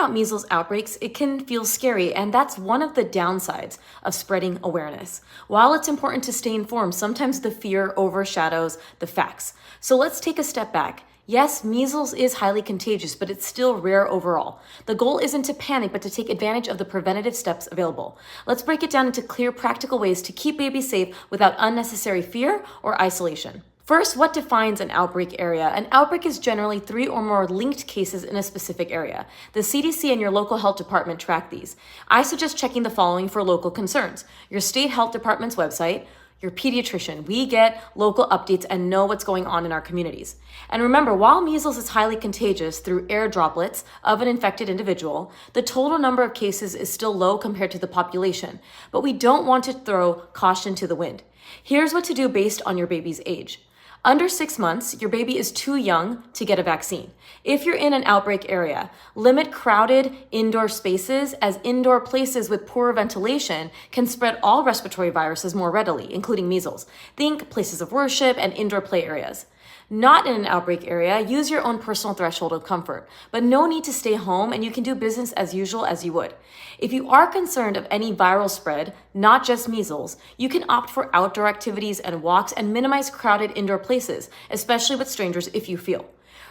about measles outbreaks, it can feel scary, and that's one of the downsides of spreading awareness. While it's important to stay informed, sometimes the fear overshadows the facts. So let's take a step back. Yes, measles is highly contagious, but it's still rare overall. The goal isn't to panic, but to take advantage of the preventative steps available. Let's break it down into clear, practical ways to keep babies safe without unnecessary fear or isolation. First, what defines an outbreak area? An outbreak is generally 3 or more linked cases in a specific area. The CDC and your local health department track these. I suggest checking the following for local concerns: your state health department's website, your pediatrician. We get local updates and know what's going on in our communities. And remember, while measles is highly contagious through air droplets of an infected individual, the total number of cases is still low compared to the population. But we don't want to throw caution to the wind. Here's what to do based on your baby's age. Under 6 months, your baby is too young to get a vaccine. If you're in an outbreak area, limit crowded indoor spaces, as indoor places with poor ventilation can spread all respiratory viruses more readily, including measles. Think places of worship and indoor play areas. Not in an outbreak area, use your own personal threshold of comfort, but no need to stay home, and you can do business as usual as you would. If you are concerned of any viral spread, not just measles, you can opt for outdoor activities and walks and minimize crowded indoor places, especially with strangers if you feel.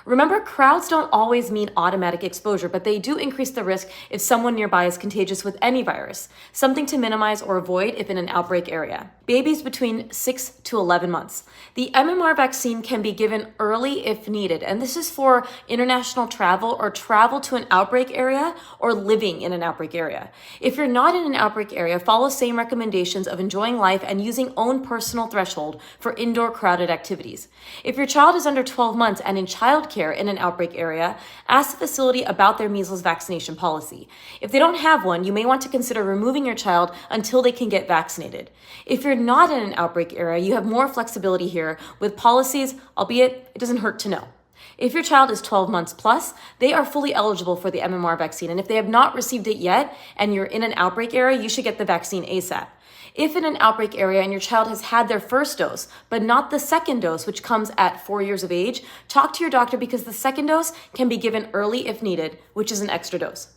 Remember, crowds don't always mean automatic exposure, but they do increase the risk if someone nearby is contagious with any virus, something to minimize or avoid if in an outbreak area. Babies between 6 to 11 months. The MMR vaccine can be given early if needed, and this is for international travel or travel to an outbreak area or living in an outbreak area. If you're not in an outbreak area, follow same recommendations of enjoying life and using own personal threshold for indoor crowded activities. If your child is under 12 months and in childcare in an outbreak area, ask the facility about their measles vaccination policy. If they don't have one, you may want to consider removing your child until they can get vaccinated. If you're not in an outbreak area, you have more flexibility here with policies, albeit it doesn't hurt to know. If your child is 12 months plus, they are fully eligible for the MMR vaccine. And if they have not received it yet and you're in an outbreak area, you should get the vaccine ASAP. If in an outbreak area and your child has had their first dose, but not the second dose, which comes at 4 years of age, talk to your doctor because the second dose can be given early if needed, which is an extra dose.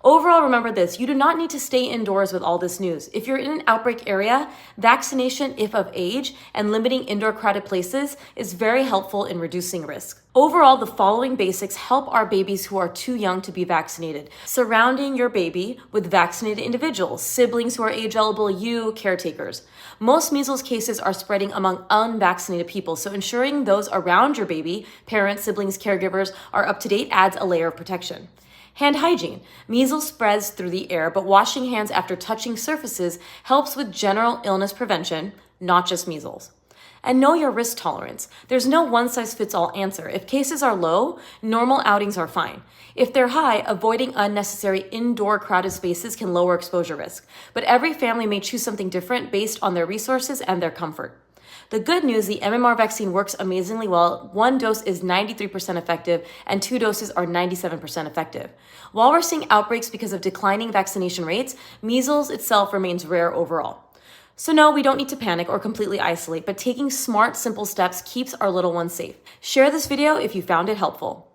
Overall, remember this: you do not need to stay indoors with all this news. If you're in an outbreak area, vaccination, if of age, and limiting indoor crowded places is very helpful in reducing risk. Overall, the following basics help our babies who are too young to be vaccinated. Surrounding your baby with vaccinated individuals, siblings who are age eligible, you, caretakers. Most measles cases are spreading among unvaccinated people, so ensuring those around your baby, parents, siblings, caregivers, are up to date adds a layer of protection. Hand hygiene. Measles spreads through the air, but washing hands after touching surfaces helps with general illness prevention, not just measles. And know your risk tolerance. There's no one-size-fits-all answer. If cases are low, normal outings are fine. If they're high, avoiding unnecessary indoor crowded spaces can lower exposure risk. But every family may choose something different based on their resources and their comfort. The good news, the MMR vaccine works amazingly well. 1 dose is 93% effective and 2 doses are 97% effective. While we're seeing outbreaks because of declining vaccination rates, measles itself remains rare overall. So no, we don't need to panic or completely isolate, but taking smart, simple steps keeps our little ones safe. Share this video if you found it helpful.